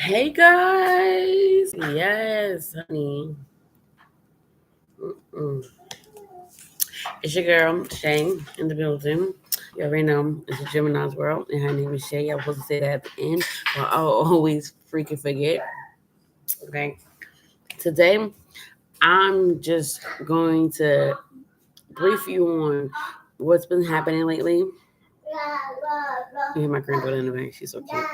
Hey guys, yes, honey. Mm-mm. It's your girl Shay in the building. You already know it's a Gemini's world, and her name is Shay. I was supposed to say that at the end, but I'll always freaking forget. Okay, today I'm just going to brief you on what's been happening lately. You hear my granddaughter in the back? She's so cute.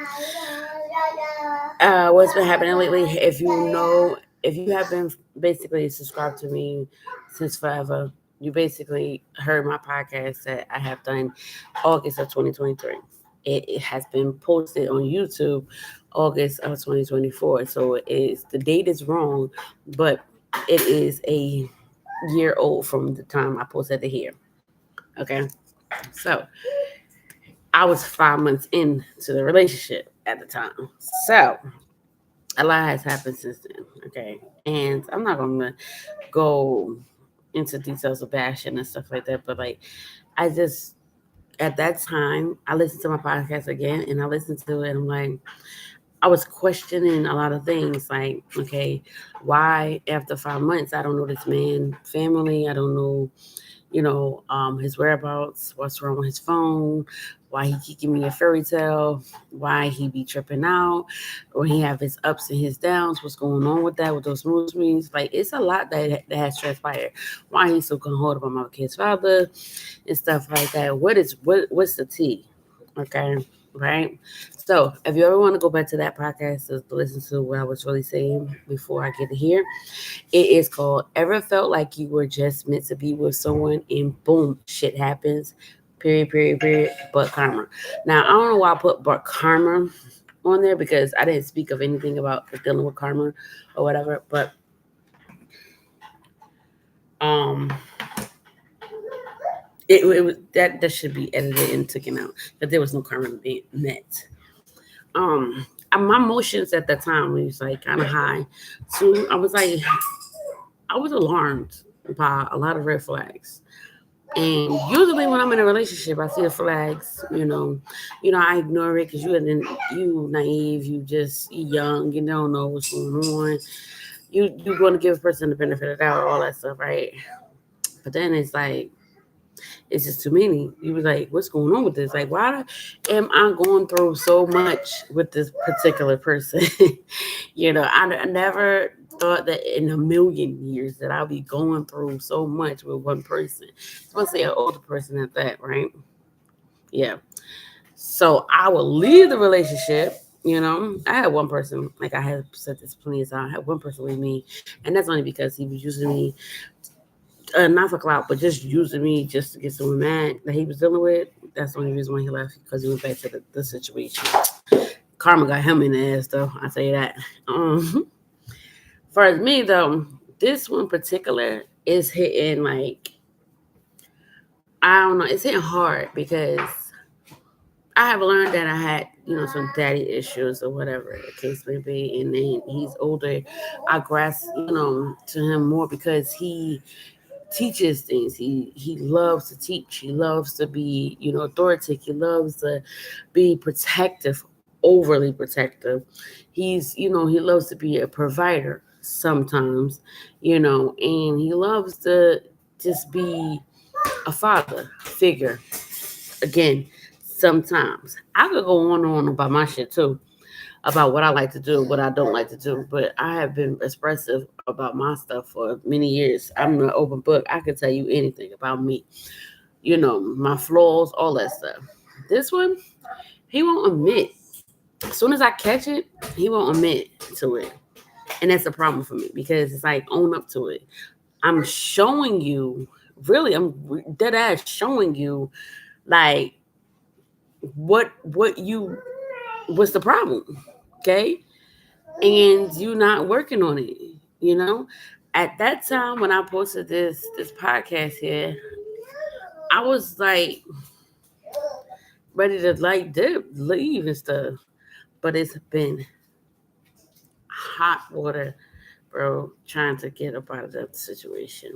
What's been happening lately? If you have been basically subscribed to me since forever, you basically heard my podcast that I have done August of 2023. It has been posted on YouTube August of 2024. So the date is wrong, but it is a year old from the time I posted it here. Okay, so I was 5 months into the relationship at the time. So a lot has happened since then. Okay. And I'm not gonna go into details of bashing and stuff like that, but like I just at that time I listened to my podcast again and I listened to it and I'm like I was questioning a lot of things like, okay, why after 5 months I don't know this man family, I don't know his whereabouts, what's wrong with his phone, why he keep giving me a fairy tale, why he be tripping out, or he have his ups and his downs, what's going on with that, with those mood swings. Like it's a lot that has transpired. Why he's so hold about my kid's father and stuff like that. What's the tea? Okay. Right. So if you ever want to go back to that podcast to listen to what I was really saying before I get to here, it is called Ever Felt Like You Were Just Meant to Be with Someone and boom, shit happens. Period, period, period. But karma. Now, I don't know why I put but karma on there because I didn't speak of anything about dealing with karma or whatever. But um it was that should be edited and taken out. But there was no karma being met. My emotions at that time was like kind of high. So I was alarmed by a lot of red flags. And usually when I'm in a relationship, I see the flags. I ignore it because you naive, you young, you don't know what's going on. You want to give a person the benefit of the doubt, all that stuff, right? But then it's just too many. You was like, what's going on with this? Like, why am I going through so much with this particular person? I never thought that in a million years that I'll be going through so much with one person, especially an older person at that, right? Yeah. So I will leave the relationship. I had one person, like I have said this plenty of times, I had one person with me, and that's only because he was using me not for clout, but just using me just to get someone mad that he was dealing with. That's the only reason why he left because he went back to the situation. Karma got him in the ass, though. I tell you that. For me though, this one particular is hitting like I don't know. It's hitting hard because I have learned that I had some daddy issues or whatever the case may be, and then he's older. I grasp to him more because he teaches things. He loves to teach. He loves to be, authoritative. He loves to be protective, overly protective. He loves to be a provider sometimes, and he loves to just be a father figure. Again, sometimes I could go on and on about my shit too, about what I like to do, what I don't like to do. But I have been expressive about my stuff for many years. I'm an open book. I can tell you anything about me. My flaws, all that stuff. This one, he won't admit. As soon as I catch it, he won't admit to it. And that's a problem for me because it's like own up to it. I'm showing you, really, I'm dead ass showing you like what's the problem. Okay. And you not working on it. You know, at that time when I posted this podcast here, I was like ready to like dip, leave and stuff. But it's been hot water, bro, trying to get up out of that situation.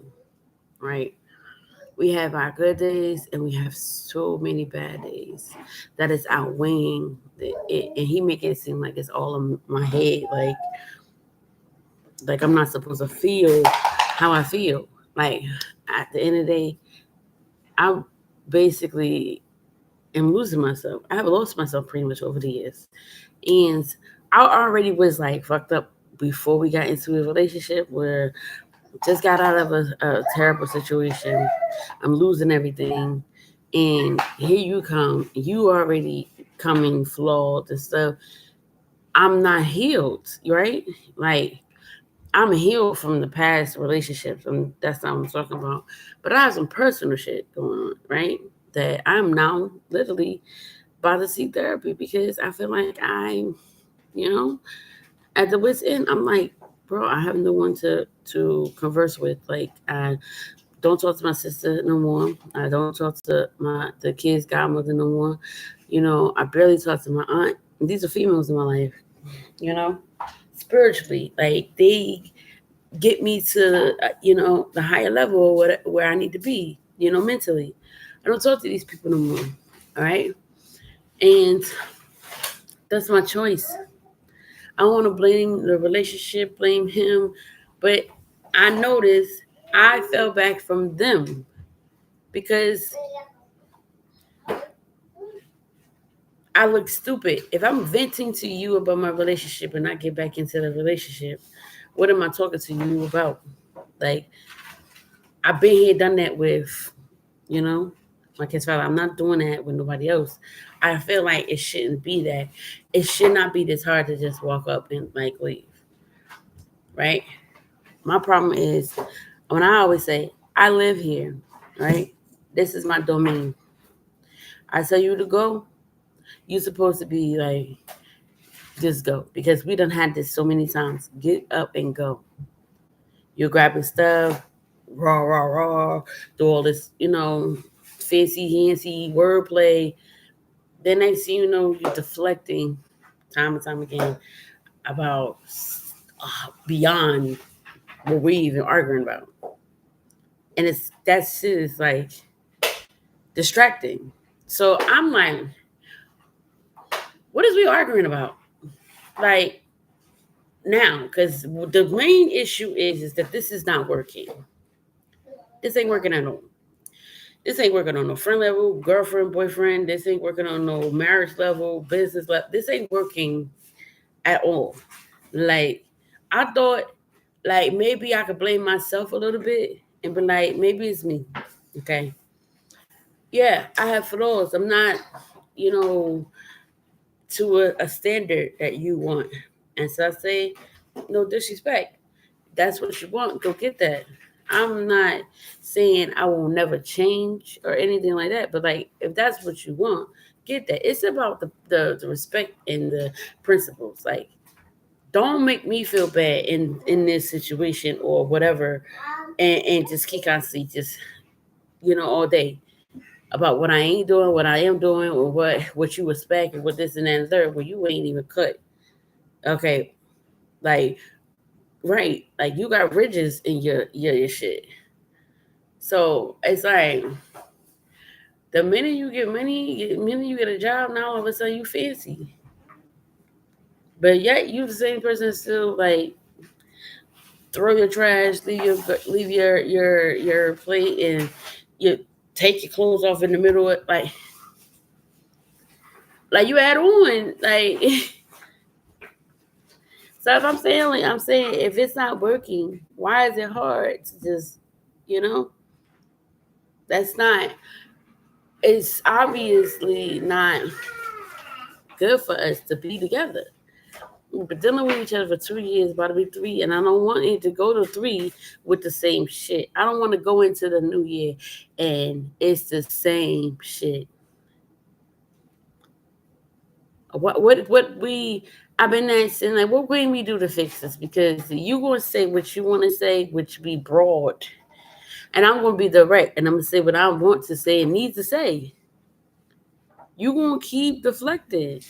Right? We have our good days and we have so many bad days that is outweighing and he make it seem like it's all in my head, like I'm not supposed to feel how I feel. Like at the end of the day, I basically am losing myself. I have lost myself pretty much over the years, and I already was like fucked up before we got into a relationship where just got out of a terrible situation. I'm losing everything, and here you come. You already coming flawed and stuff. I'm not healed, right? Like I'm healed from the past relationships, and that's not what I'm talking about. But I have some personal shit going on, right? That I'm now literally about to seek therapy because I feel like you know, at the wit's end, I'm like, bro, I have no one to converse with. Like, I don't talk to my sister no more. I don't talk to the kid's godmother no more. I barely talk to my aunt. These are females in my life. You know, spiritually, like they get me to the higher level where I need to be. Mentally. I don't talk to these people no more. All right, and that's my choice. I don't want to blame the relationship, blame him, but I noticed I fell back from them because I look stupid. If I'm venting to you about my relationship and I get back into the relationship, what am I talking to you about? Like, I've been here, done that with, you know, my kid's father. I'm not doing that with nobody else. I feel like it shouldn't be that. It should not be this hard to just walk up and like leave, right? My problem is when I always say, I live here, right? This is my domain. I tell you to go, you're supposed to be like, just go. Because we done had this so many times. Get up and go. You're grabbing stuff, raw, raw, raw, do all this, fancy, fancy wordplay. Then next thing you know, you're deflecting time and time again about beyond what we even arguing about. And that shit is like distracting. So I'm like, what is we arguing about? Like now, because the main issue is that this is not working. This ain't working at all. This ain't working on no friend level, girlfriend, boyfriend. This ain't working on no marriage level, business level. This ain't working at all. Like I thought, like maybe I could blame myself a little bit and be like, maybe it's me. Okay. Yeah, I have flaws. I'm not, you know, to a standard that you want. And so I say, no disrespect. That's what you want. Go get that. I'm not saying I will never change or anything like that, but like if that's what you want, get that. It's about the respect and the principles. Like don't make me feel bad in this situation or whatever, and just keep constantly just all day about what I ain't doing, what I am doing, or what you expect, and what this and that and third. Well, you ain't even cut. Okay, like right, like you got ridges in your shit. So it's like the minute you get money, the minute you get a job, now all of a sudden you fancy. But yet you the same person still like throw your trash, leave your plate, and you take your clothes off in the middle of like you add on like. So if I'm saying if it's not working, why is it hard to just you know that's not it's obviously not good for us to be together. We've been dealing with each other for 2 years, about to be three, and I don't want it to go to three with the same shit. I don't want to go into the new year and it's the same shit. What we I've been asking like what can we do to fix this? Because you gonna say what you want to say, which be broad, and I'm gonna be direct, and I'm gonna say what I want to say and need to say. You gonna keep deflecting.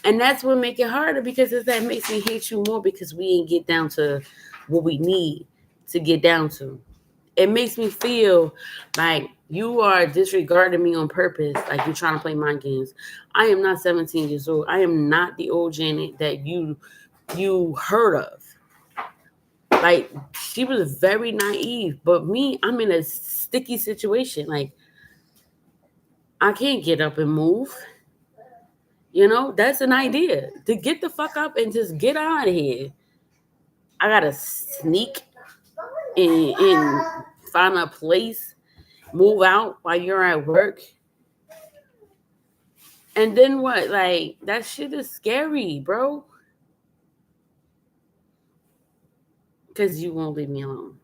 And that's what make it harder because that makes me hate you more because we ain't get down to what we need to get down to. it makes me feel like you are disregarding me on purpose, like you're trying to play mind games. I am not 17 years old. I am not the old Janet that you heard of. Like, she was very naive, but me, I'm in a sticky situation. Like, I can't get up and move. That's an idea to get the fuck up and just get out of here. I gotta sneak and find a place, move out while you're at work. And then what? Like, that shit is scary, bro. Because you won't leave me alone.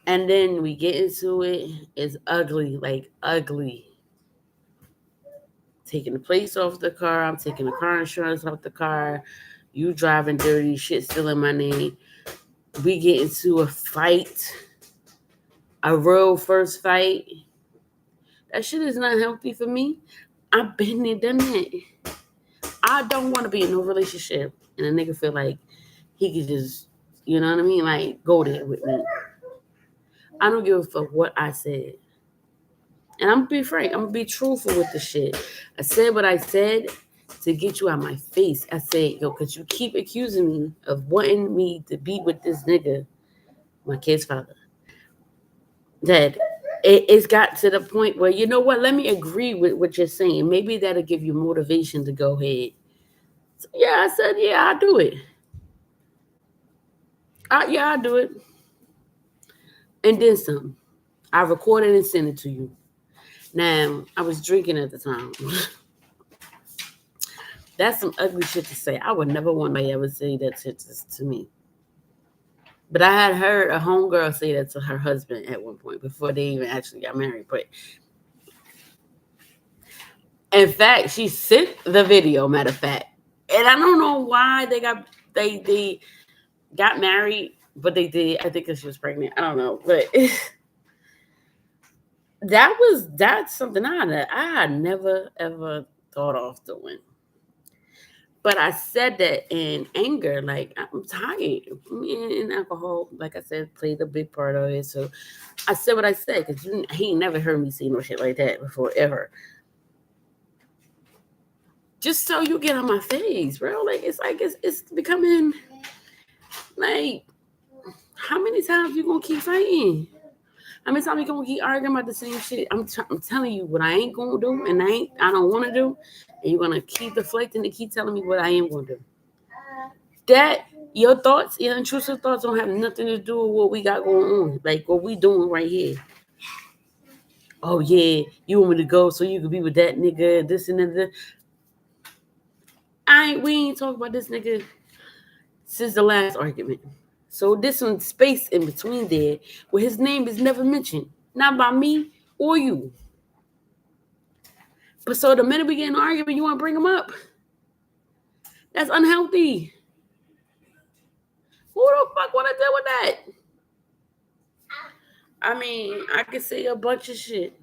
And then we get into it. It's ugly, like ugly. Taking the plates off the car. I'm taking the car insurance off the car. You driving dirty. Shit still in my name. We get into a fight. A real first fight. That shit is not healthy for me. I've been there, done that. I don't want to be in no relationship and a nigga feel like he could just, you know what I mean? Like, go there with me. I don't give a fuck what I said. And I'm going to be frank. I'm going to be truthful with the shit. I said what I said to get you out my face. I said, yo, because you keep accusing me of wanting me to be with this nigga, my kid's father. That it's got to the point where, you know what? Let me agree with what you're saying. Maybe that'll give you motivation to go ahead. So, yeah, I said, yeah, I'll do it. I'll do it. And then some. I recorded and sent it to you. Now, I was drinking at the time. That's some ugly shit to say. I would never want anybody ever say that shit to me. But I had heard a homegirl say that to her husband at one point before they even actually got married. But in fact, she sent the video, matter of fact. And I don't know why they got married, but they did. I think because she was pregnant. I don't know. But that's something I had never, ever thought of doing. But I said that in anger, like, I'm tired. And alcohol, like I said, played a big part of it. So I said what I said, because he ain't never heard me say no shit like that before, ever. Just so you get on my face, bro. Like, it's becoming, like, how many times you gonna keep fighting? How many times you gonna keep arguing about the same shit? I'm telling you what I ain't gonna do, and I don't want to do, and you're gonna keep deflecting and keep telling me what I am gonna do. That your thoughts, your intrusive thoughts, don't have nothing to do with what we got going on, like what we doing right here. Oh yeah, you want me to go so you can be with that nigga, this and that. We ain't talking about this nigga since the last argument. So this one space in between there where his name is never mentioned. Not by me or you. But so the minute we get in an argument, you want to bring him up. That's unhealthy. Who the fuck want to deal with that? I mean, I could say a bunch of shit.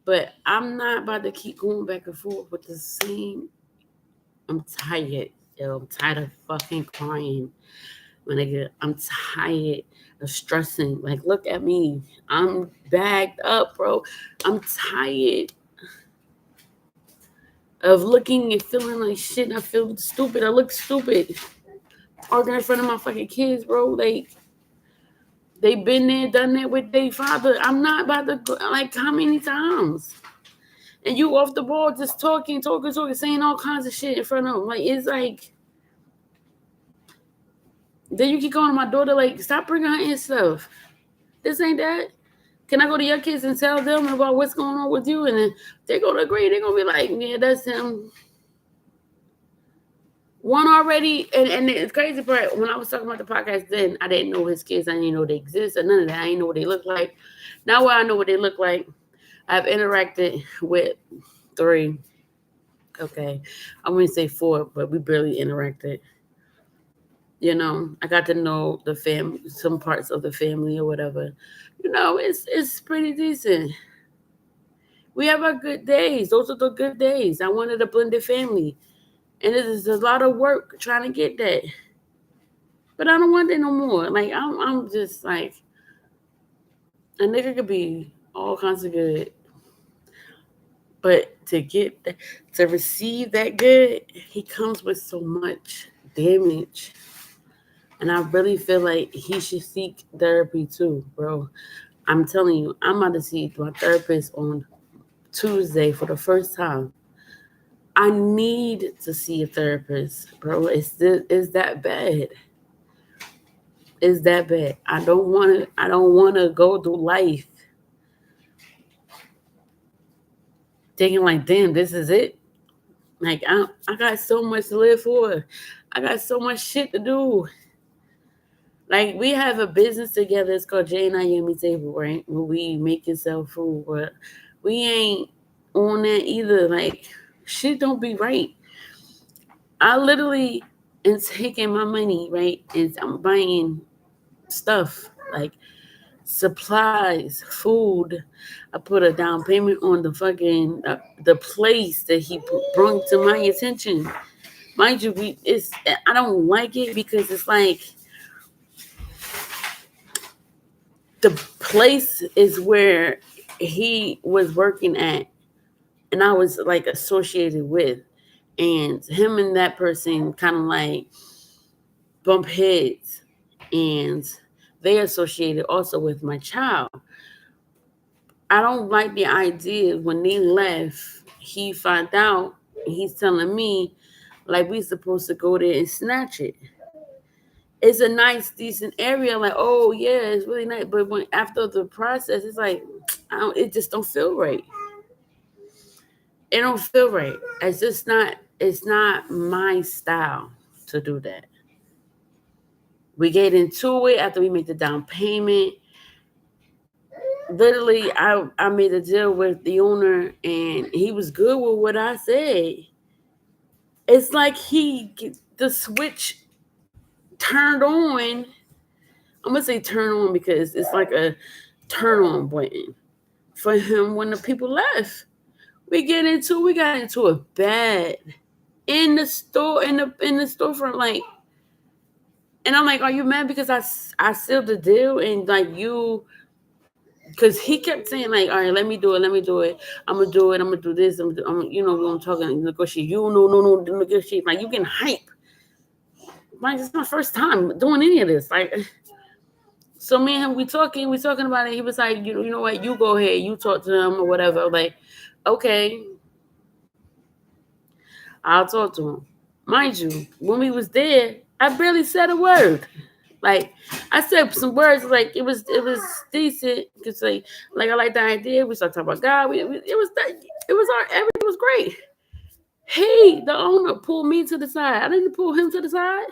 But I'm not about to keep going back and forth with the same. I'm tired. Yo, I'm tired of fucking crying. I'm tired of stressing. Like, look at me. I'm bagged up, bro. I'm tired of looking and feeling like shit. I feel stupid. I look stupid. Arguing in front of my fucking kids, bro. Like, they been there, done that with their father. I'm not about to, like, how many times? And you off the ball just talking, saying all kinds of shit in front of them. Like, it's like, then you keep going to my daughter, like, stop bringing her in stuff. This ain't that. Can I go to your kids and tell them about what's going on with you? And then they're going to agree. They're going to be like, yeah, that's him. One already, and the crazy part, when I was talking about the podcast then, I didn't know his kids. I didn't know they exist or none of that. I didn't know what they look like. Now I know what they look like. I've interacted with 3. Okay. I wouldn't say 4, but we barely interacted. You know, I got to know the family, some parts of the family or whatever. You know, it's pretty decent. We have our good days. Those are the good days. I wanted a blended family. And it is a lot of work trying to get that. But I don't want that no more. Like I'm just like a nigga could be all kinds of good, but to receive that good, he comes with so much damage. And I really feel like he should seek therapy too, bro. I'm telling you, I'm about to see my therapist on Tuesday for the first time. I need to see a therapist, bro. It's that bad. It's that bad. I don't wanna go through life thinking like, damn, this is it. Like I got so much to live for. I got so much shit to do. Like we have a business together. It's called J and I Yummy Table, right? Where we make and sell food, but we ain't on that either. Like shit don't be right. I literally am taking my money, right? And I'm buying stuff like supplies, food. I put a down payment on the fucking the place that he brought to my attention. Mind you, it's I don't like it because it's like the place is where he was working at, and I was like associated with, and him and that person kind of like bump heads, and they associated also with my child. I don't like the idea when they left, he found out, he's telling me like we supposed to go there and snatch it. It's a nice, decent area. Like, oh yeah, it's really nice. But when after the process, it's like, it just don't feel right. It don't feel right. It's just not. It's not my style to do that. We get into it after we make the down payment. Literally, I made a deal with the owner, and he was good with what I said. It's like the switch turned on. I'm gonna say turn on because it's like a turn on button for him when the people left. We got into a bad in the store in the storefront, like, and I'm like, are you mad because I sealed the deal and like you, because he kept saying like, all right, let me do it, I'm gonna do it, I'm gonna do this, you know, I'm talking negotiate, you know, no negotiate, like you getting hype, like it's my first time doing any of this, like. So me and him, we talking about it. He was like, you know what, you go ahead, you talk to them or whatever. I'm like, okay, I'll talk to him. Mind you, when we was there, I barely said a word. Like I said some words, like it was decent because like I like the idea. We started talking about God. It was everything was great. He, the owner, pulled me to the side. I didn't pull him to the side,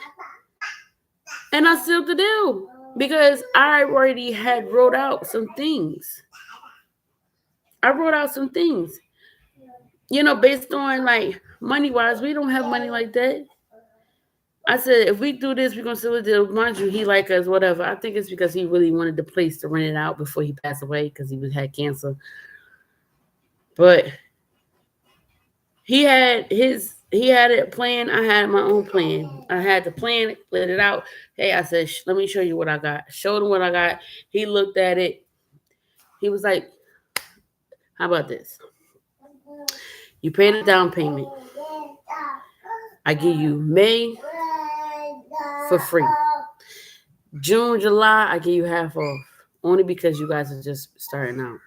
and I sealed the deal because I already had wrote out some things. I wrote out some things, based on like money wise. We don't have money like that. I said, if we do this, we're gonna seal the deal. Mind you, he like us, whatever. I think it's because he really wanted the place to rent it out before he passed away because had cancer. But he had it planned. I had my own plan. I had to plan it, let it out. Hey, I said, let me show you what I got. Showed him what I got. He looked at it. He was like, how about this? You pay the down payment. I give you May for free. June, July, I give you half off. Only because you guys are just starting out.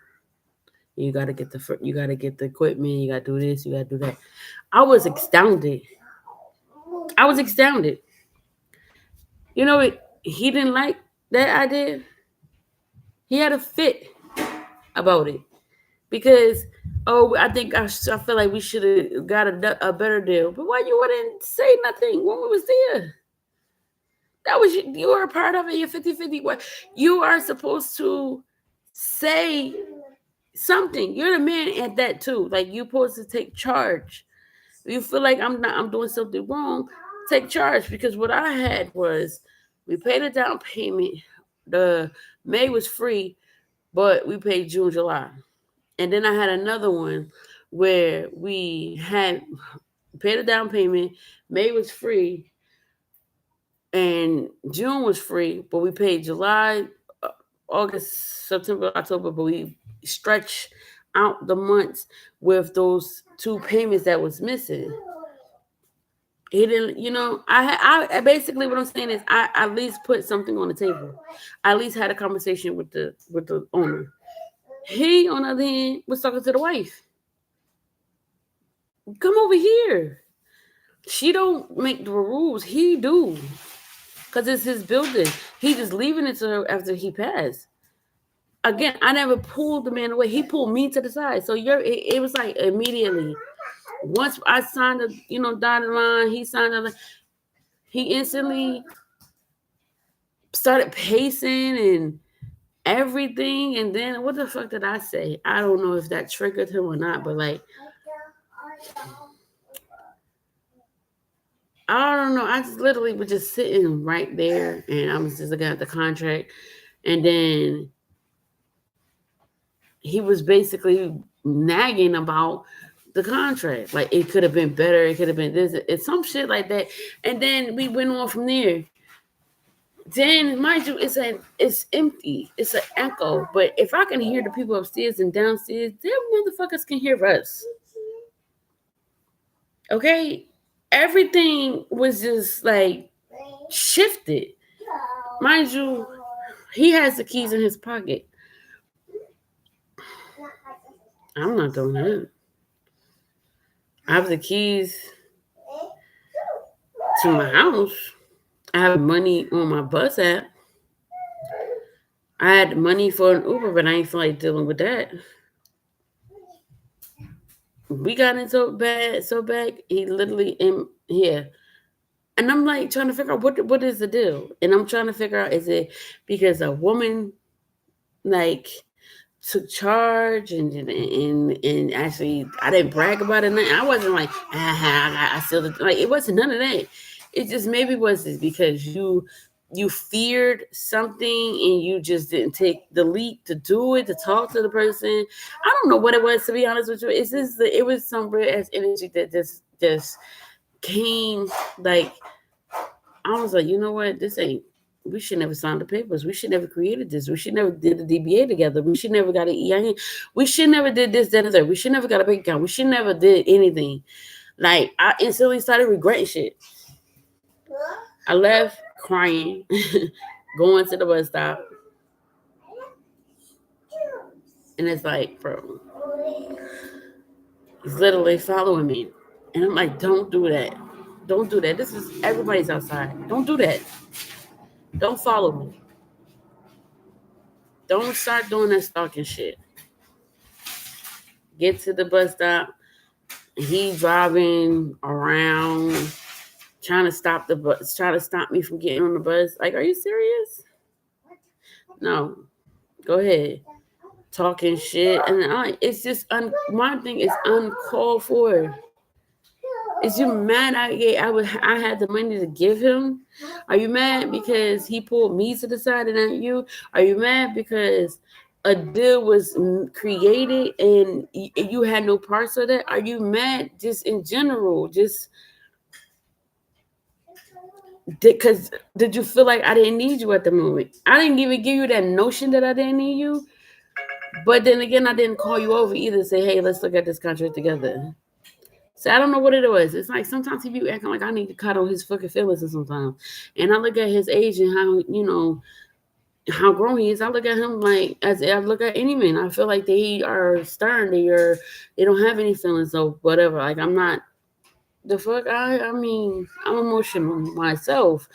You gotta get the equipment. You gotta do this. You gotta do that. I was astounded. I was astounded. You know what? He didn't like that idea. He had a fit about it because I think I feel like we should have got a better deal. But why you wouldn't say nothing when we was there? That was you were a part of it. You're 50-50. What you are supposed to say something. You're the man at that too. Like you're supposed to take charge. If you feel like I'm doing something wrong, take charge. Because what I had was we paid a down payment. The May was free, but we paid June, July. And then I had another one where we had paid a down payment. May was free, and June was free, but we paid July, August, September, October, but we stretched out the months with those two payments that was missing. He didn't, I basically what I'm saying is I at least put something on the table. I at least had a conversation with the owner. He, on the other hand, was talking to the wife. Come over here. She don't make the rules. He do. Because it's his building. He just leaving it to her after he passed. Again, I never pulled the man away. He pulled me to the side. So it was like immediately. Once I signed the, dotted line, he signed the, he instantly started pacing and everything. And then what the fuck did I say? I don't know if that triggered him or not, but like, I don't know. I just literally was just sitting right there and I was just looking at the contract. And then he was basically nagging about the contract. Like it could have been better. It could have been this. It's some shit like that. And then we went on from there. Then, mind you, it's empty. It's an echo. But if I can hear the people upstairs and downstairs, them motherfuckers can hear us. Okay? Everything was just like shifted. Mind you, he has the keys in his pocket. I'm not doing that. I have the keys to my house. I have money on my bus app. I had money for an Uber, but I ain't feel like dealing with that. We got in so bad. He literally in here, and I'm like trying to figure out what is the deal, and I'm trying to figure out, is it because a woman like took charge and actually I didn't brag about it. I wasn't like I still like it wasn't none of that. It just maybe was this because you feared something and you just didn't take the leap to do it, to talk to the person. I don't know what it was, to be honest with you. It's just it was some red ass energy that just came. Like I was like, you know what, this ain't. We should never sign the papers. We should never created this. We should never did the DBA together. We should never got an EIN. We should never did this, that, and that. We should never got a bank account. We should never did anything. Like I instantly started regretting shit. I left crying, going to the bus stop, and it's like, bro, he's literally following me, and I'm like, don't do that. Don't do that. This is everybody's outside. Don't do that. Don't follow me. Don't start doing that stalking shit. Get to the bus stop. He driving around, trying to stop the bus, trying to stop me from getting on the bus. Like, are you serious? No. Go ahead. Talking shit. And it's just, my thing is uncalled for. Is you mad I had the money to give him? Are you mad because he pulled me to the side and not you? Are you mad because a deal was created and you had no parts of that? Are you mad just in general? Just because did you feel like I didn't need you at the moment? I didn't even give you that notion that I didn't need you. But then again, I didn't call you over either to say, hey, let's look at this contract together. So I don't know what it was. It's like sometimes he be acting like I need to cuddle his fucking feelings sometimes. And I look at his age and how grown he is. I look at him like as I look at any man. I feel like they are stern. They don't have any feelings or whatever. Like I'm not the fuck. I mean I'm emotional myself.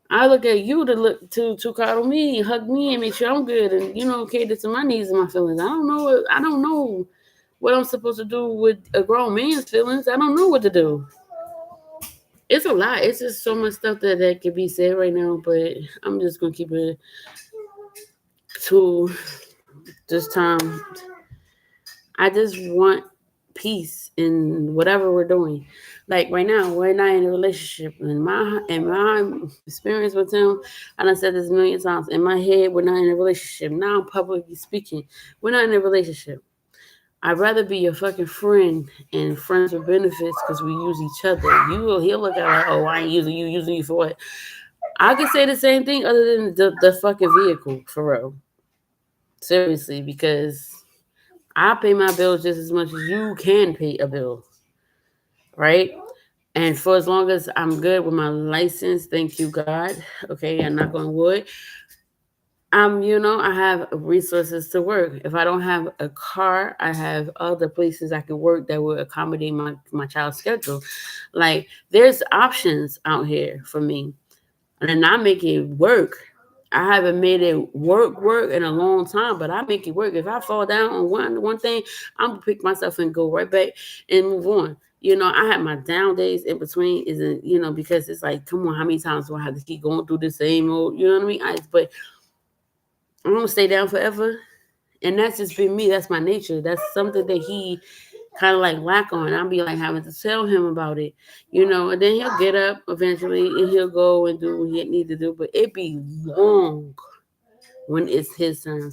I look at you to cuddle me, hug me, and make sure I'm good, and cater to my needs and my feelings. I don't know what I'm supposed to do with a grown man's feelings. I don't know what to do. It's a lot. It's just so much stuff that can be said right now, but I'm just gonna keep it to this time. I just want peace in whatever we're doing. Like right now, we're not in a relationship. In my experience with him, and I said this a million times. In my head, we're not in a relationship. Now, publicly speaking, we're not in a relationship. I'd rather be your fucking friend and friends with benefits because we use each other. He'll look at like, oh, I ain't using you for what? I could say the same thing other than the fucking vehicle, for real. Seriously, because I pay my bills just as much as you can pay a bill, right? And for as long as I'm good with my license, thank you God. Okay, I'm not going wood. I have resources to work. If I don't have a car, I have other places I can work that will accommodate my child's schedule. Like there's options out here for me, and I make it work. I haven't made it work in a long time, but I make it work. If I fall down on one thing, I'm gonna pick myself and go right back and move on. I have my down days in between, isn't because it's like, come on, how many times do I have to keep going through the same old? You know what I mean? But I'm gonna stay down forever, and that's just been me. That's my nature. That's something that he kind of like lack on. I'll be like having to tell him about it, and then he'll get up eventually and he'll go and do what he need to do. But it be long when it's his turn.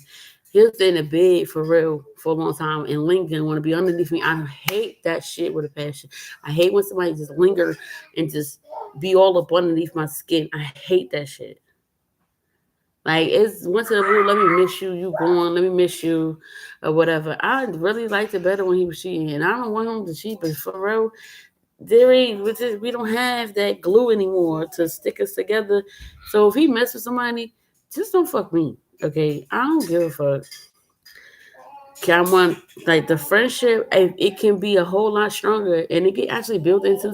He'll stay in the bed for real for a long time and linger and want to be underneath me. I hate that shit with a passion. I hate when somebody just linger and just be all up underneath my skin. I hate that shit. Like it's once in a blue, let me miss you, you going, let me miss you, or whatever. I really liked it better when he was cheating. And I don't want him to cheat, but for real, we don't have that glue anymore to stick us together. So if he mess with somebody, just don't fuck me. Okay? I don't give a fuck. I want like the friendship. It can be a whole lot stronger, and it can actually build into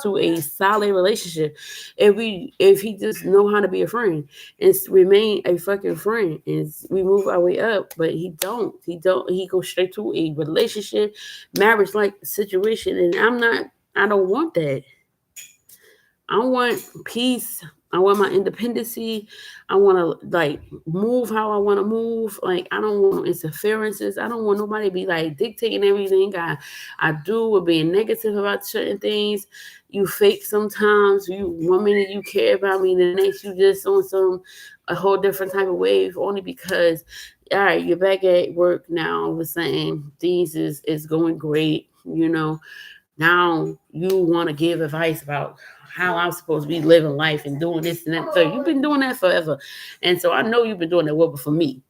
to a solid relationship if he just know how to be a friend and remain a fucking friend, and we move our way up. But he goes straight to a relationship, marriage like situation, and I don't want that. I want peace. I want my independency. I want to like move how I want to move. Like I don't want no interferences. I don't want nobody to be like dictating everything I do or being negative about certain things. You fake sometimes. You 1 minute you care about me, the next you just on a whole different type of wave. Only because all right, you're back at work now. We're saying things is going great. Now you want to give advice about how I'm supposed to be living life and doing this and that. So you've been doing that forever. And so I know you've been doing that well before me.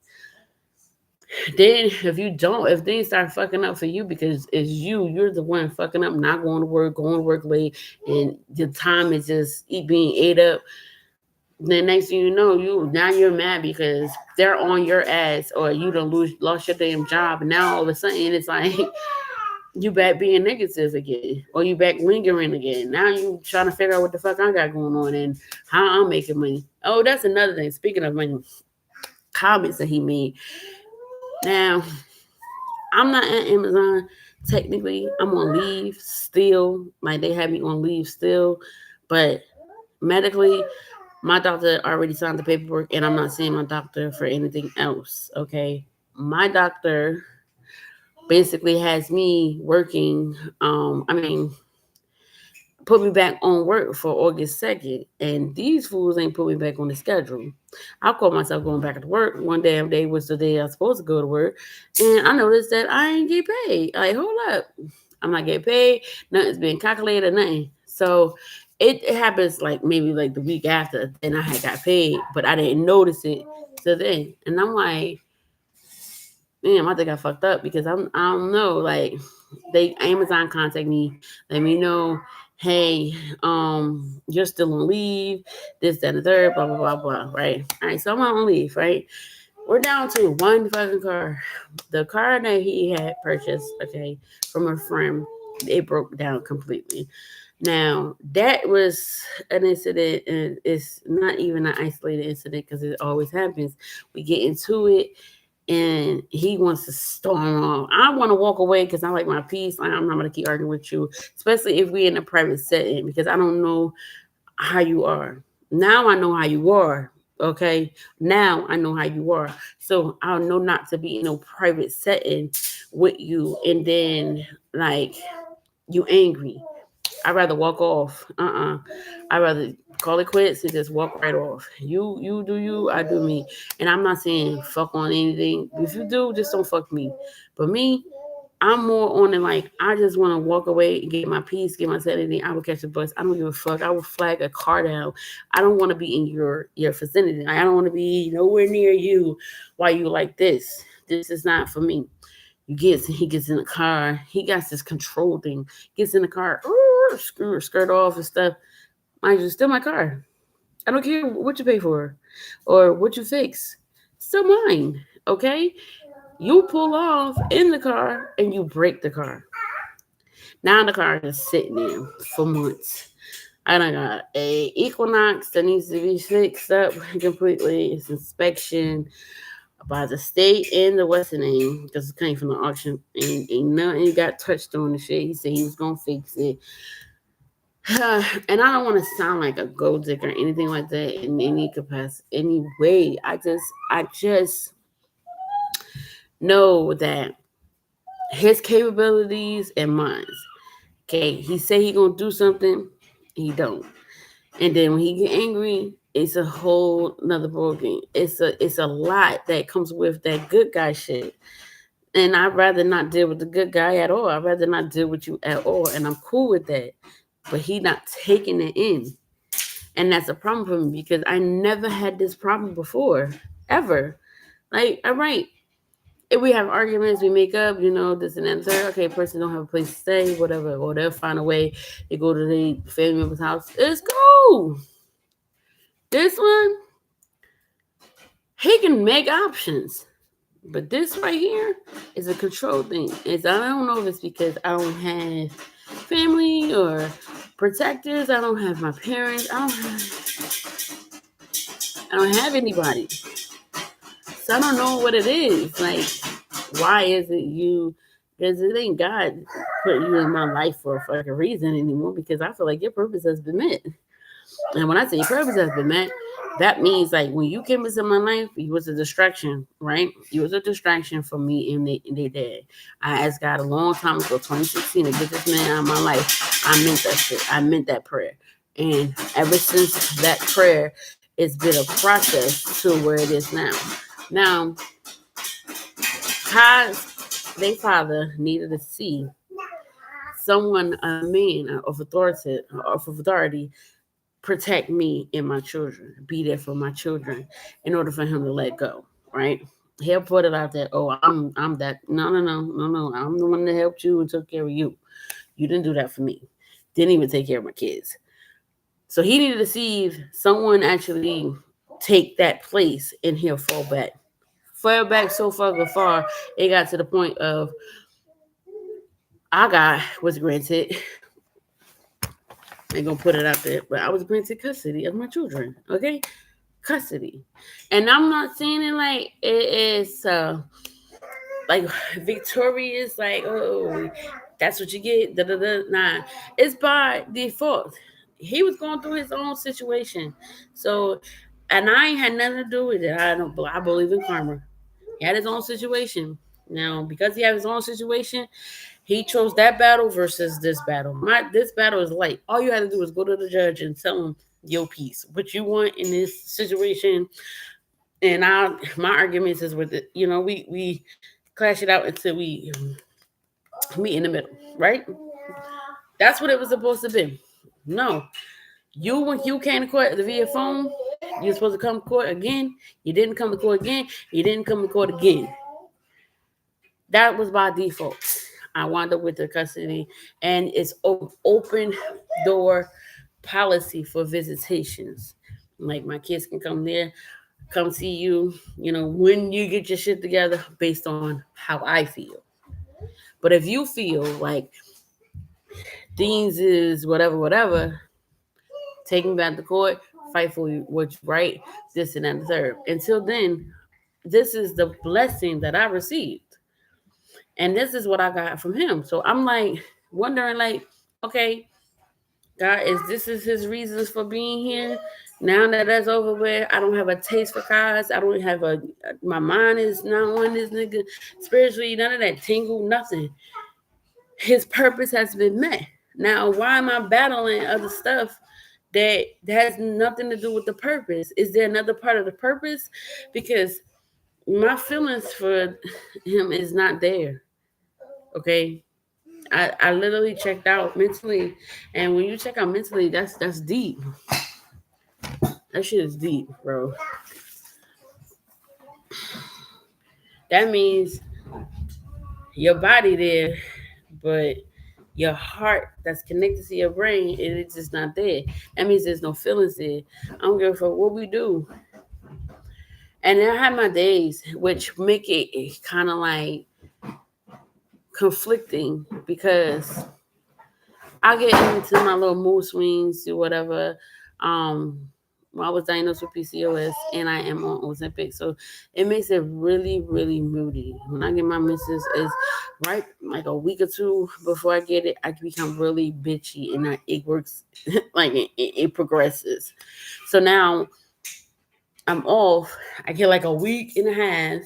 Then if things start fucking up for you because it's you're the one fucking up, not going to work late, and the time is just being ate up. Then next thing you know, you're mad because they're on your ass or you don't lost your damn job, and now all of a sudden it's like you back being negative again, or you back lingering again. Now you trying to figure out what the fuck I got going on and how I'm making money. Oh, that's another thing. Speaking of money, comments that he made. Now, I'm not at Amazon. Technically, I'm on leave still. Like they have me on leave still, but medically, my doctor already signed the paperwork, and I'm not seeing my doctor for anything else. Okay, my doctor basically has me working. Put me back on work for August 2nd, and these fools ain't put me back on the schedule. I caught myself going back to work one damn day was the day I was supposed to go to work, and I noticed that I ain't get paid. Like, hold up, I'm not getting paid. Nothing's being calculated, nothing. So it happens like maybe like the week after, then I had got paid, but I didn't notice it till then, and I'm like, damn, I think I fucked up because I don't know. Like they Amazon contact me, let me know, hey, you're still on leave, this, that, and the third, blah, blah, blah, blah. Right. All right, so I'm on leave, right? We're down to one fucking car. The car that he had purchased, okay, from a friend, it broke down completely. Now, that was an incident, and it's not even an isolated incident because it always happens. We get into it, and he wants to storm off. I want to walk away because I like my peace. I'm not going to keep arguing with you, especially if we're in a private setting, because I don't know how you are. Now I know how you are. Okay. Now I know how you are. So I know not to be in a private setting with you. And then like you angry. I'd rather walk off. I'd rather call it quits and just walk right off. You do you, I do me. And I'm not saying fuck on anything. If you do, just don't fuck me. But me, I'm more on it like I just want to walk away and get my peace, get my sanity. I will catch a bus. I don't give a fuck. I will flag a car down. I don't want to be in your vicinity. I don't want to be nowhere near you while you like this. This is not for me. He gets in the car. He got this control thing. Gets in the car, skirt off and stuff. Mind you, still my car. I don't care what you pay for or what you fix. Still mine. Okay? You pull off in the car and you break the car. Now the car is sitting there for months. I done got a Equinox that needs to be fixed up completely. It's inspection by the state and the Western name because it came from the auction. Ain't nothing got touched on the shit. He said he was gonna fix it. And I don't want to sound like a gold digger or anything like that in any capacity, any way. I just know that his capabilities and mine. Okay, he say he gonna do something, he don't. And then when he get angry, it's a whole another ball game. It's a lot that comes with that good guy shit. And I'd rather not deal with the good guy at all. I'd rather not deal with you at all. And I'm cool with that. But he not taking it in. And that's a problem for me because I never had this problem before. Ever. Like, all right, if we have arguments, we make up, this and that and third. Okay, person don't have a place to stay, whatever, or they'll find a way. They go to the family member's house. It's cool. This one, he can make options, but this right here is a control thing. I don't know if it's because I don't have family or protectors. I don't have my parents. I don't have anybody. So I don't know what it is. Like, why is it you? Because it ain't God put you in my life for a fucking reason anymore. Because I feel like your purpose has been met. And when I say your purpose has been met, that means like when you came into my life, you was a distraction, right? You was a distraction for me and they dad. I asked God a long time ago, 2016, to get this man out of my life. I meant that shit. I meant that prayer. And ever since that prayer, it's been a process to where it is now. Now, God's their father needed to see someone, a man of authority, protect me and my children, be there for my children in order for him to let go, right? He'll put it out there, oh, I'm that. No. I'm the one that helped you and took care of you. You didn't do that for me. Didn't even take care of my kids. So he needed to see someone actually take that place and he'll fall back. Fell back so fucking far, it got to the point of was granted. I ain't gonna put it out there, but I was granted custody of my children. Okay, custody, and I'm not saying it like it is like victorious. Like, oh, that's what you get. Da da da. Nah, it's by default. He was going through his own situation, so and I ain't had nothing to do with it. I believe in karma. He had his own situation. Now, because he had his own situation, he chose that battle versus this battle. This battle is light. All you had to do is go to the judge and tell him your piece, what you want in this situation. And my arguments is with it. We clash it out until we meet in the middle, right? That's what it was supposed to be. No, when you came to court via phone, you're supposed to come to court again. You didn't come to court again. You didn't come to court again. That was by default. I wound up with the custody, and it's open door policy for visitations. Like my kids can come there, come see you, when you get your shit together based on how I feel. But if you feel like things is whatever, take me back to court, fight for what's right, this and that and the third. Until then, this is the blessing that I received. And this is what I got from him. So I'm like wondering, like, okay, God, is his reasons for being here? Now that that's over with, I don't have a taste for cars. I don't have my mind is not on this nigga spiritually, none of that tingle, nothing. His purpose has been met. Now, why am I battling other stuff that has nothing to do with the purpose? Is there another part of the purpose? Because my feelings for him is not there. Okay. I literally checked out mentally. And when you check out mentally, that's deep. That shit is deep, bro. That means your body there, but your heart that's connected to your brain, it's just not there. That means there's no feelings there. I don't give a fuck what we do. And then I have my days, which make it kind of like conflicting because I get into my little mood swings or whatever. Um, I was diagnosed with PCOS and I am on Ozempic, so it makes it really, really moody. When I get my menses, is right like a week or two before I get it, I become really bitchy, and it works like it progresses. So now I'm off. I get like a week and a half,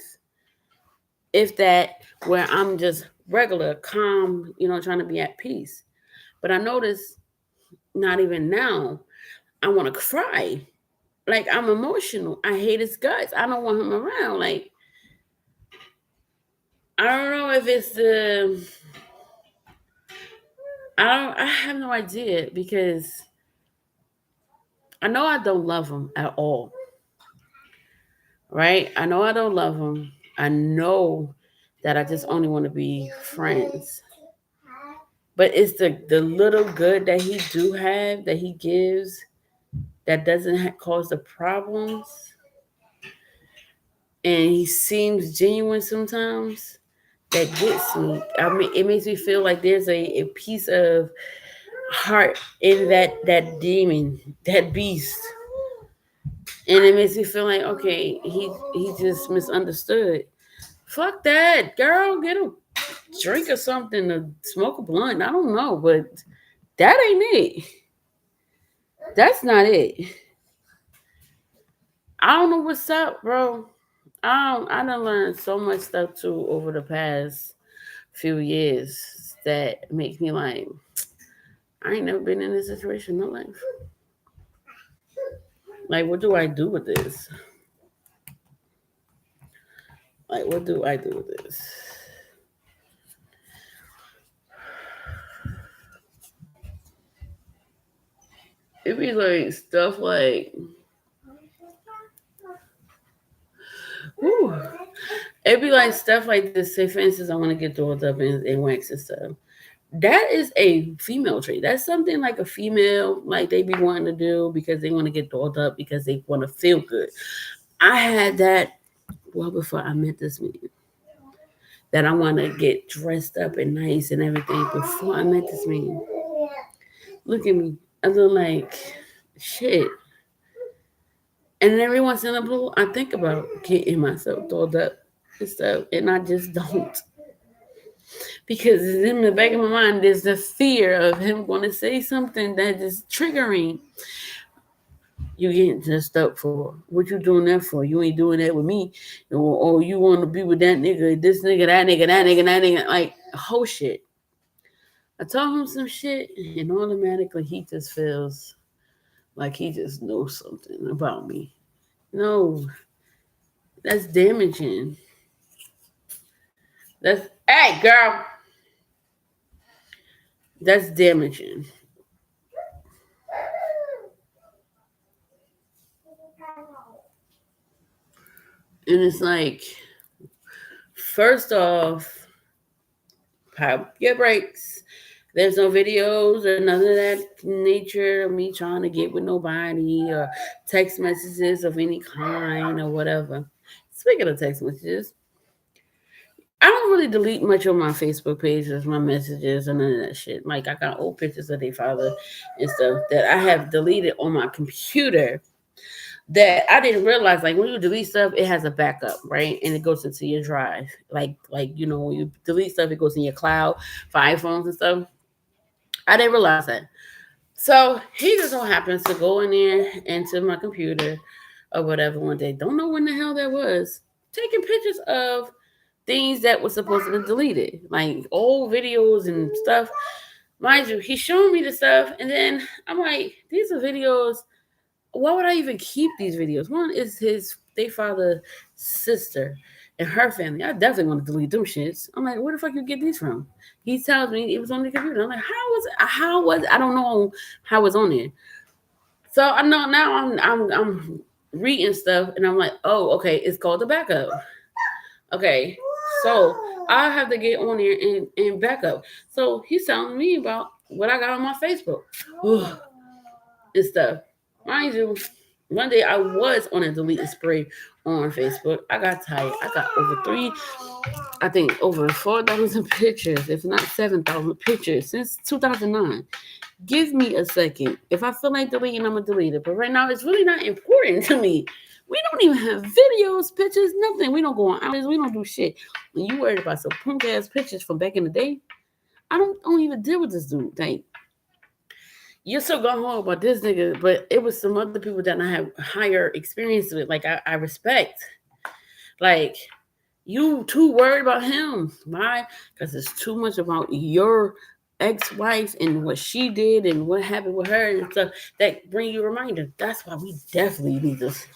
if that, where I'm just regular, calm, trying to be at peace. But I notice not even now. I want to cry. Like I'm emotional. I hate his guts. I don't want him around. Like I don't know if it's the I have no idea because I know I don't love him at all. Right? I know I don't love him. I know that I just only want to be friends. But it's the little good that he do have that he gives that doesn't cause the problems, and he seems genuine sometimes. That gets me. I mean, it makes me feel like there's a piece of heart in that demon, that beast, and it makes me feel like okay, he just misunderstood. Fuck that, girl. Get a drink or something to smoke a blunt. I don't know, but that ain't it. That's not it. I don't know what's up, bro. I done learned so much stuff too over the past few years that makes me like I ain't never been in this situation in my life. Like, what do I do with this? Like, what do I do with this? It be like stuff like, whew. It be like stuff like this. Say, for instance, I want to get dolled up and wax and stuff. That is a female trait. That's something like a female, like they be wanting to do because they want to get dolled up because they want to feel good. I had that well before I met this man. That I want to get dressed up and nice and everything before I met this man. Look at me. I look like shit. And then every once in a blue, I think about getting myself dolled up and stuff, and I just don't. Because in the back of my mind, there's the fear of him going to say something that is triggering. You getting dressed up for? What you doing that for? You ain't doing that with me. Or you want to be with that nigga, this nigga, that nigga, that nigga, that nigga. Like, whole shit. I told him some shit, and automatically he just feels like he just knows something about me. No, that's damaging. Hey, girl, that's damaging. And it's like, first off, pop your brakes. There's no videos or none of that nature of me trying to get with nobody or text messages of any kind or whatever. Speaking of text messages, I don't really delete much on my Facebook pages, my messages, and none of that shit. Like I got old pictures of their father and stuff that I have deleted on my computer that I didn't realize. Like when you delete stuff, it has a backup, right? And it goes into your drive. Like when you delete stuff, it goes in your cloud for iPhones and stuff. I didn't realize that. So he just so happens to go in there into my computer or whatever one day. Don't know when the hell that was. Taking pictures of things that were supposed to be deleted, like old videos and stuff. Mind you, he's showing me the stuff, and then I'm like, these are videos. Why would I even keep these videos? One is his they father sister, and her family. I definitely want to delete them shits. I'm like, where the fuck you get these from? He tells me it was on the computer. I'm like, how was I don't know how it's on there. So I know now I'm reading stuff and I'm like, oh, okay, it's called the backup. Okay. So I have to get on there and back up. So he's telling me about what I got on my Facebook and stuff. Mind you, one day I was on a deleting spree on Facebook. I got tired. I got I think over 4,000 pictures, if not 7,000 pictures since 2009. Give me a second. If I feel like deleting, I'm gonna delete it. But right now, it's really not important to me. We don't even have videos, pictures, nothing. We don't go on hours. We don't do shit. When you worried about some punk ass pictures from back in the day, I don't even deal with this dude. Like, you're so gone home about this nigga, but it was some other people that I have higher experience with. Like, I respect. Like, you too worried about him. Why? Because it's too much about your ex-wife and what she did and what happened with her and stuff that bring you a reminder. That's why we definitely need this.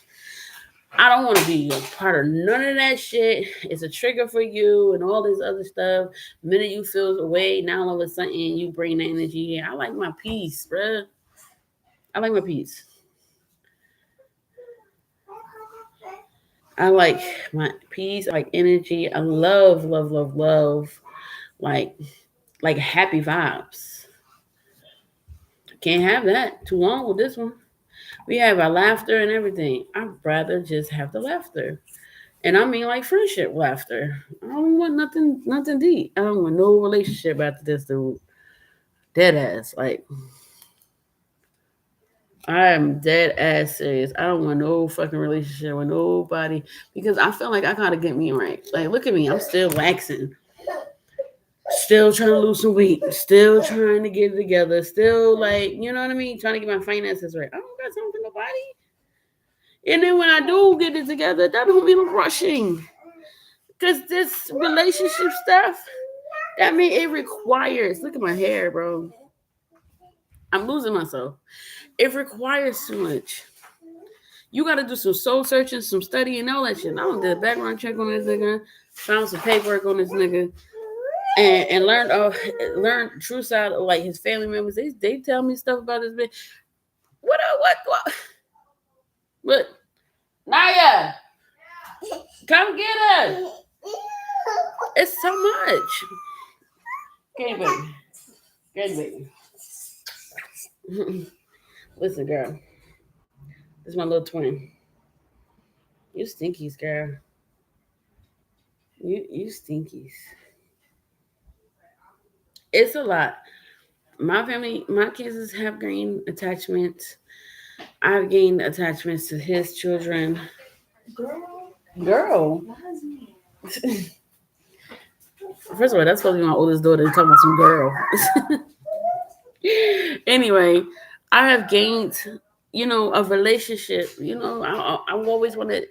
I don't want to be a part of none of that shit. It's a trigger for you and all this other stuff. The minute you feel away, now all of a sudden you bring the energy. I like my peace, bruh. I like my peace. I like my peace. I like energy. I love, love, love, love. Like, like happy vibes. Can't have that too long with this one. We have our laughter and everything. I'd rather just have the laughter. And I mean like friendship laughter. I don't want nothing deep. I don't want no relationship after this dude. Dead ass. Like, I am dead ass serious. I don't want no fucking relationship with nobody because I feel like I gotta get me right. Like, look at me. I'm still waxing. Still trying to lose some weight. Still trying to get it together. Still, like, you know what I mean? Trying to get my finances right. I don't got something for nobody. And then when I do get it together, that don't mean I'm rushing. Because this relationship stuff, that mean it requires, look at my hair, bro. I'm losing myself. It requires too much. You got to do some soul searching, some studying, and all that shit. I don't did a background check on this nigga, found some paperwork on this nigga, and learn true side of like his family members. They tell me stuff about this bitch. What? Naya, come get her. It's so much. Okay, baby. Good baby. Listen, girl. This is my little twin. You stinkies, girl. You stinkies. It's a lot. My family, my kids have gained attachments. I've gained attachments to his children. Girl. First of all, that's supposed to be my oldest daughter talking about some girl. Anyway, I have gained, a relationship. I've always wanted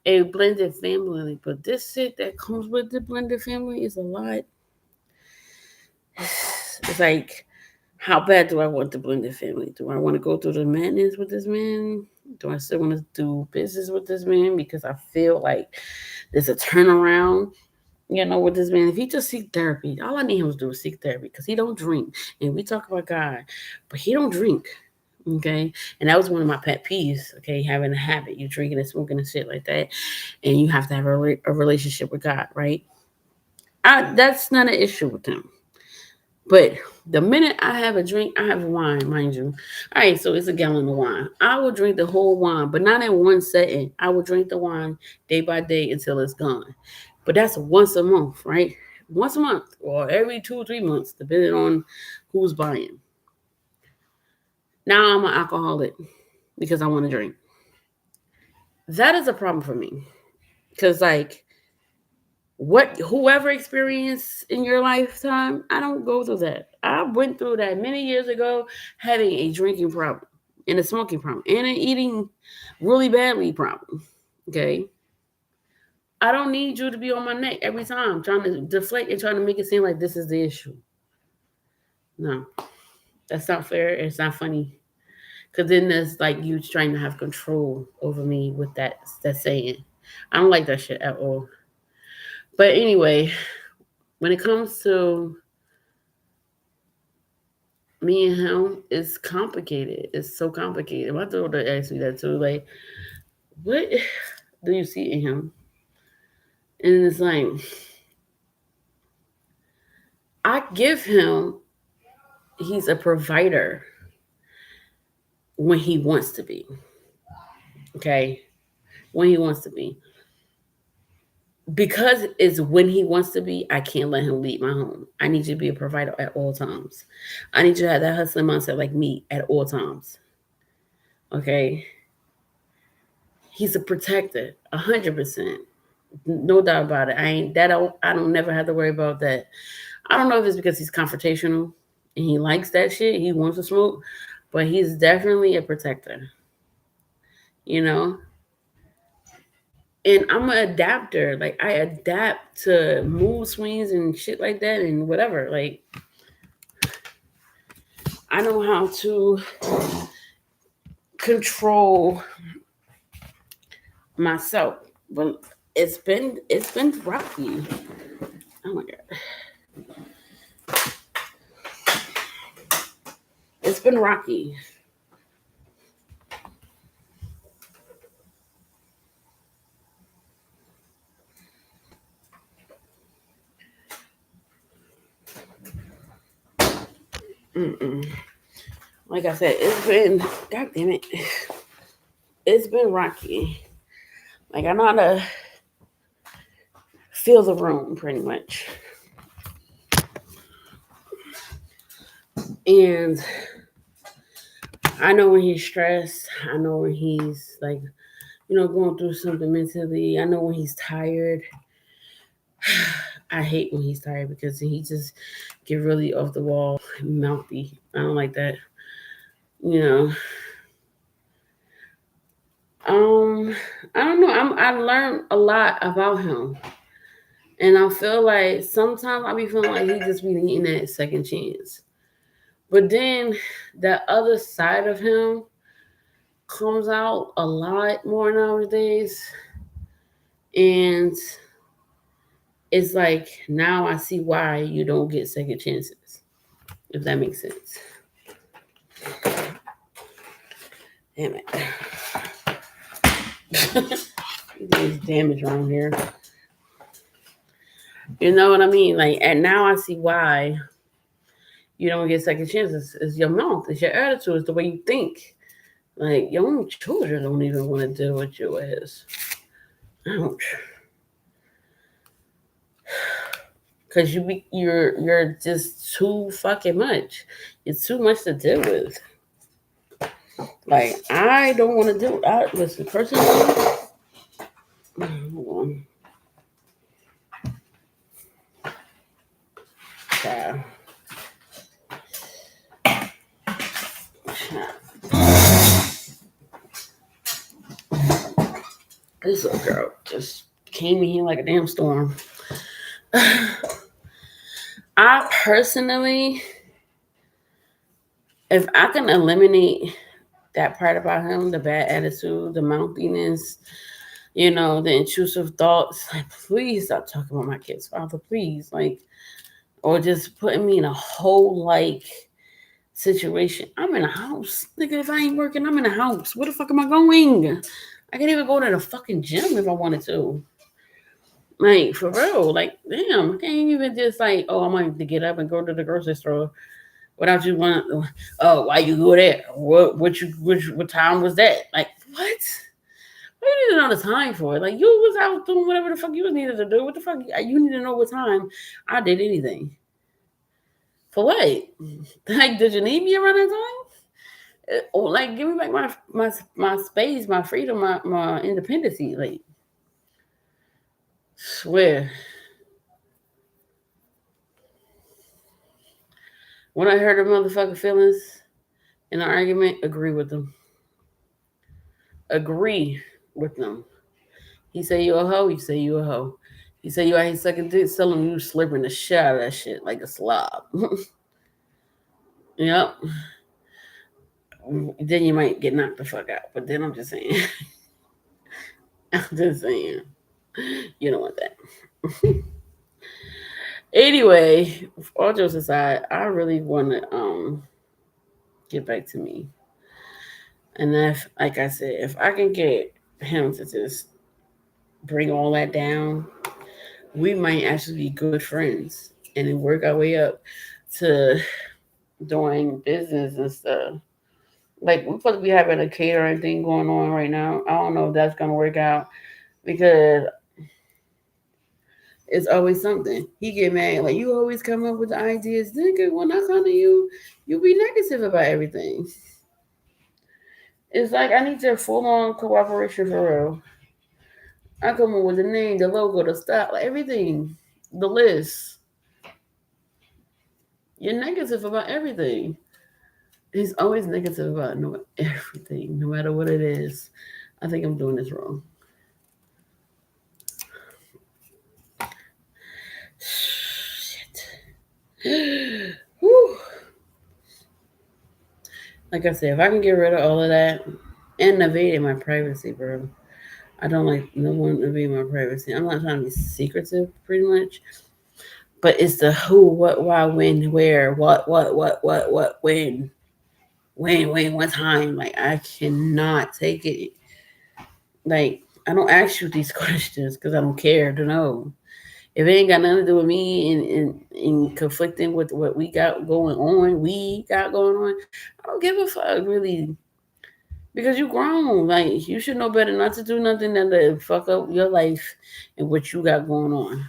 a blended family, but this shit that comes with the blended family is a lot. It's like, how bad do I want the blended family? Do I want to go through the madness with this man? Do I still want to do business with this man because I feel like there's a turnaround? With this man, if he just seek therapy, all I need him to do is seek therapy because he don't drink. And we talk about God, but he don't drink. Okay. And that was one of my pet peeves. Okay. Having a habit, you drinking and smoking and shit like that. And you have to have a relationship with God, right? That's not an issue with him. But the minute I have a drink, I have wine, mind you. All right, so it's a gallon of wine. I will drink the whole wine, but not in one setting. I will drink the wine day by day until it's gone. But that's once a month, right? Once a month or every 2 or 3 months, depending on who's buying. Now I'm an alcoholic because I want to drink. That is a problem for me. Because, like, whoever experienced in your lifetime, I don't go through that. I went through that many years ago, having a drinking problem and a smoking problem and an eating really badly problem. Okay. I don't need you to be on my neck every time trying to deflect and trying to make it seem like this is the issue. No, that's not fair. It's not funny. Cause then there's like you trying to have control over me with that saying. I don't like that shit at all. But anyway, when it comes to me and him, it's complicated. It's so complicated. My daughter asked me that too. Like, what do you see in him? And it's like, I give him, he's a provider when he wants to be. Okay. When he wants to be. Because it's when he wants to be, I can't let him leave my home. I need you to be a provider at all times. I need you to have that hustling mindset like me at all times. Okay. He's a protector, 100%. No doubt about it. I don't never have to worry about that. I don't know if it's because he's confrontational and he likes that shit. He wants to smoke, but he's definitely a protector. You know? And I'm an adapter. Like I adapt to mood swings and shit like that and whatever. Like I know how to control myself. But it's been rocky. Oh my god. It's been rocky. Mm-mm. Like I said, it's been god damn it. It's been rocky. Like I know how to feel the room pretty much. And I know when he's stressed. I know when he's like, going through something mentally. I know when he's tired. I hate when he's tired because he just get really off the wall, mouthy. I don't like that. You know. Um, I don't know. I learned a lot about him, and I feel like sometimes I be feeling like he just be needing that second chance. But then that other side of him comes out a lot more nowadays, and it's like now I see why you don't get second chances, if that makes sense. Damn it. There's damage around here. You know what I mean? Like, and now I see why you don't get second chances. It's your mouth, it's your attitude, it's the way you think. Like, your own children don't even want to deal with your ass. Ouch. Cause you're just too fucking much. It's too much to deal with. Like I don't want to do. Listen, personally. Hold on. Child. This little girl just came in here like a damn storm. I personally, if I can eliminate that part about him, the bad attitude, the mouthiness, the intrusive thoughts, like please stop talking about my kids, Father, please, like, or just putting me in a whole like situation. I'm in a house, nigga. If I ain't working, I'm in a house. Where the fuck am I going? I can't even go to the fucking gym if I wanted to. Like for real, like damn, I can't even just like, oh, I might to get up and go to the grocery store without you want. Oh, why you go there? What time was that? Like what? What you need to know the time for? Like you was out doing whatever the fuck you was needed to do. What the fuck? You need to know what time I did anything. For what? Like, did you need me around that time? Or like, give me back my space, my freedom, my independency. Like, swear. When I heard a motherfucker feelings in an argument, agree with them. Agree with them. He say you a hoe, you say you a hoe. He say you ain't sucking dick, tell him you slurping the shit out of that shit like a slob. Yep. Then you might get knocked the fuck out. But then I'm just saying. I'm just saying. You don't want that. Anyway, all jokes aside, I really want to get back to me. And if, like I said, if I can get him to just bring all that down, we might actually be good friends and then work our way up to doing business and stuff. Like we're supposed to be having a catering thing going on right now. I don't know if that's gonna work out because it's always something. He get mad like you always come up with the ideas. Nigga, when I come to you, you be negative about everything. It's like I need your full on cooperation for real. I come up with the name, the logo, the style, like everything, the list. You're negative about everything. He's always negative about everything, no matter what it is. I think I'm doing this wrong. Shit. Whew. Like I said, if I can get rid of all of that and invading my privacy, bro. I don't like no one invading my privacy. I'm not trying to be secretive, pretty much. But it's the who, what, why, when, where, what, when, what time. Like I cannot take it. Like I don't ask you these questions because I don't care to know. If it ain't got nothing to do with me and conflicting with what we got going on, I don't give a fuck really. Because you grown. Like you should know better not to do nothing than to fuck up your life and what you got going on.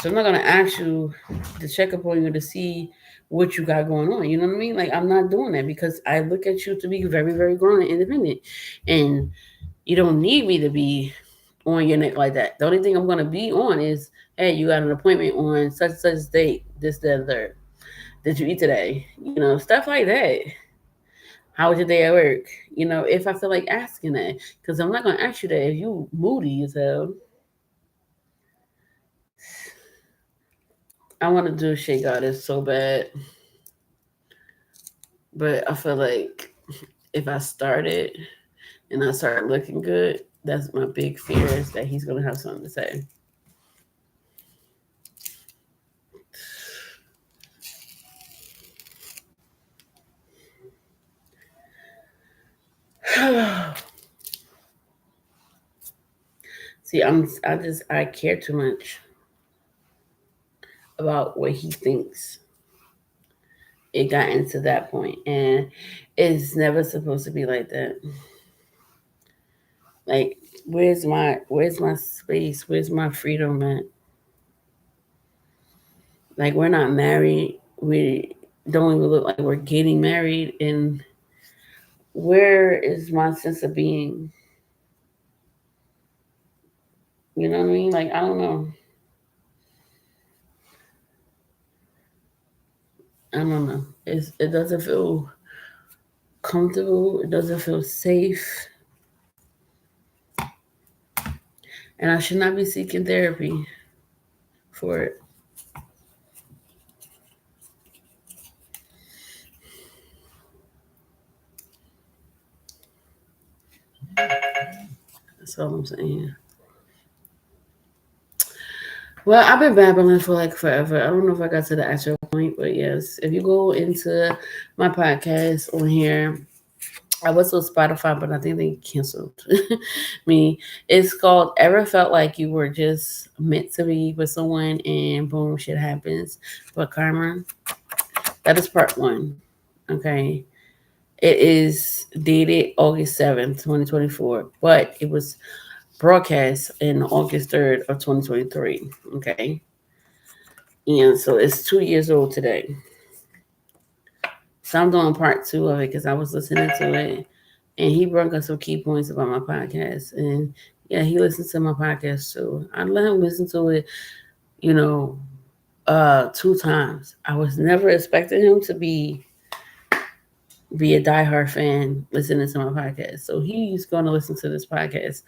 So I'm not gonna ask you to check up on you to see what you got going on. You know what I mean? Like I'm not doing that because I look at you to be very, very grown and independent. And you don't need me to be on your neck like that. The only thing I'm gonna be on is, hey, you got an appointment on such and such date, this, that, and third. Did you eat today? You know, stuff like that. How was your day at work? You know, if I feel like asking that, because I'm not gonna ask you that if you moody as hell. I want to do a shake artist so bad, but I feel like if I started and I start looking good, that's my big fear is that he's gonna have something to say. See, I care too much about what he thinks. It got into that point, and it's never supposed to be like that. Like, where's my space? Where's my freedom at? Like, we're not married. We don't even look like we're getting married. And where is my sense of being? You know what I mean? Like, I don't know. I don't know. It doesn't feel comfortable. It doesn't feel safe. And I should not be seeking therapy for it. That's all I'm saying. Well, I've been babbling for like forever. I don't know if I got to the actual point, but yes, if you go into my podcast on here, I was on Spotify, but I think they canceled me. It's called Ever Felt Like You Were Just Meant to Be with Someone and Boom, Shit Happens. But Karma, that is part one. Okay. It is dated August 7th, 2024, but it was broadcast in August 3rd of 2023. Okay. And so it's 2 years old today. So I'm doing part two of it because I was listening to it and he brought up some key points about my podcast. And yeah, he listens to my podcast too. I let him listen to it, you know, 2 times. I was never expecting him to be a diehard fan listening to my podcast. So he's going to listen to this podcast.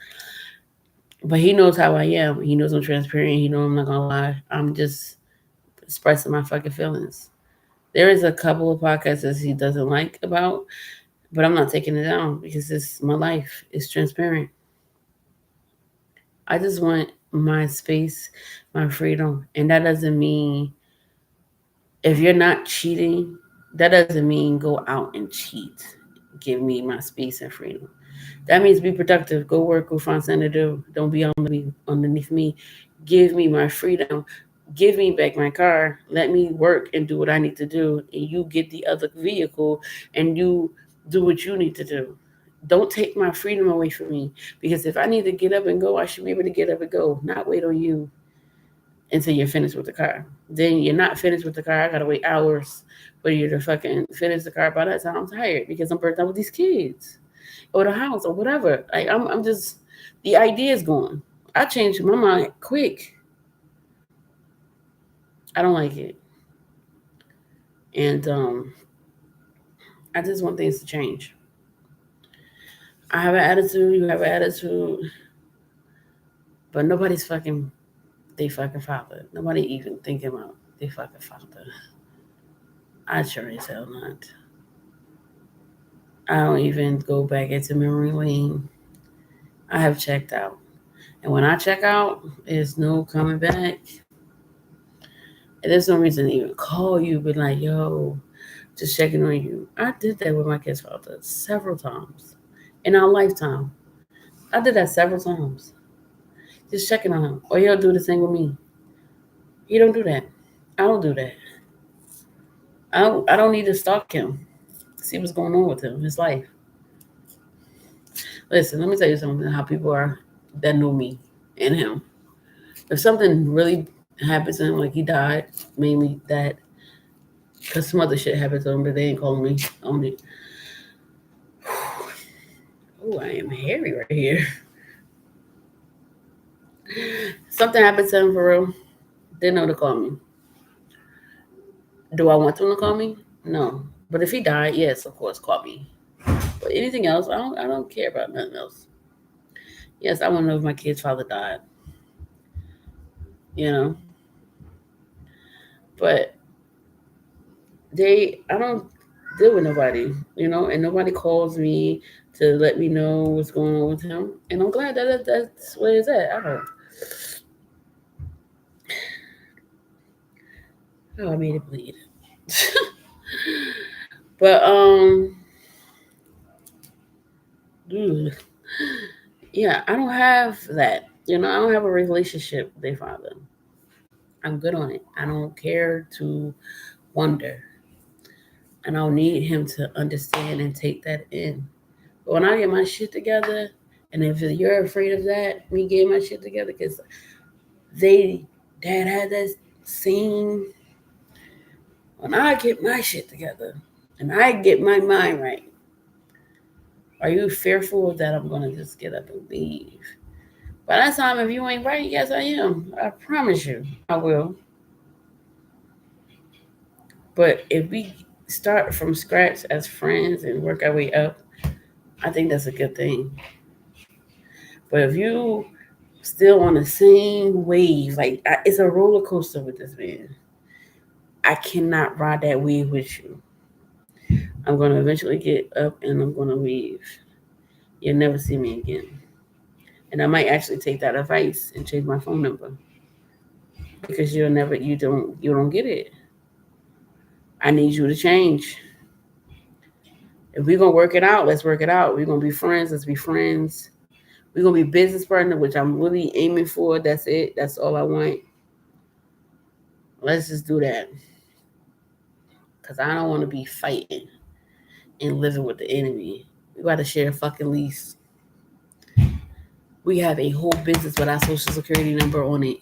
But he knows how I am. He knows I'm transparent. He knows I'm not going to lie. I'm just expressing my fucking feelings. There is a couple of podcasts that he doesn't like about, but I'm not taking it down because it's my life. It's transparent. I just want my space, my freedom. And that doesn't mean, if you're not cheating, that doesn't mean go out and cheat. Give me my space and freedom. That means be productive. Go work. Go find something to do. Don't be underneath me. Give me my freedom. Give me back my car. Let me work and do what I need to do. And you get the other vehicle and you do what you need to do. Don't take my freedom away from me. Because if I need to get up and go, I should be able to get up and go. Not wait on you until you're finished with the car. Then you're not finished with the car. I gotta wait hours for you to fucking finish the car. By that time, I'm tired because I'm burnt out with these kids or the house or whatever. Like I'm just, the idea is gone. I changed my mind quick. I don't like it, and I just want things to change. I have an attitude. You have an attitude, but nobody's fucking they fucking father. Nobody even thinking about they fucking father. I sure as hell not. I don't even go back into memory lane. I have checked out. And when I check out, there's no coming back. And there's no reason to even call you, but like, yo, just checking on you. I did that with my kid's father several times in our lifetime. I did that several times. Just checking on him. Or he'll do the same with me. He don't do that. I don't do that. I don't need to stalk him. See what's going on with him, his life. Listen, let me tell you something, how people are that know me and him. If something really happens to him, like he died, mainly that, because some other shit happened to him, but they ain't calling me on it. Oh, I am hairy right here. Something happened to him for real. They know to call me. Do I want them to call me? No. But if he died, yes, of course, call me. But anything else, I don't care about nothing else. Yes, I want to know if my kid's father died. You know, but I don't deal with nobody. And nobody calls me to let me know what's going on with him. And I'm glad that's where it's at. I don't. Oh, I made it bleed. But yeah, I don't have that. I don't have a relationship with their father. I'm good on it. I don't care to wonder. And I don't need him to understand and take that in. But when I get my shit together, and if you're afraid of that, me getting my shit together, because dad had that scene. When I get my shit together and I get my mind right, are you fearful that I'm going to just get up and leave? By that time, if you ain't right, yes, I am. I promise you, I will. But if we start from scratch as friends and work our way up, I think that's a good thing. But if you still on the same wave, like it's a roller coaster with this man, I cannot ride that wave with you. I'm going to eventually get up and I'm going to leave. You'll never see me again. And I might actually take that advice and change my phone number, because you don't get it. I need you to change. If we're gonna work it out, let's work it out. We're gonna be friends, let's be friends. We're gonna be business partner, which I'm really aiming for. That's it. That's all I want. Let's just do that. Cause I don't want to be fighting and living with the enemy. We gotta share a fucking lease. We have a whole business with our social security number on it.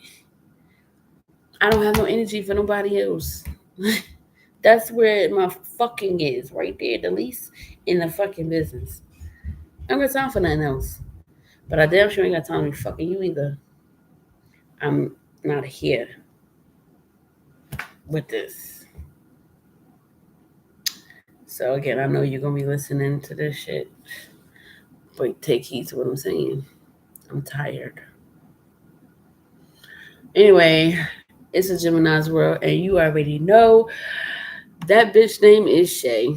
I don't have no energy for nobody else. That's where my fucking is, right there. The lease in the fucking business. I don't got time for nothing else. But I damn sure ain't got time to be fucking you either. I'm not here with this. So again, I know you're gonna be listening to this shit, but take heed to what I'm saying. I'm tired. Anyway, it's a Gemini's world, and you already know that bitch name is Shay.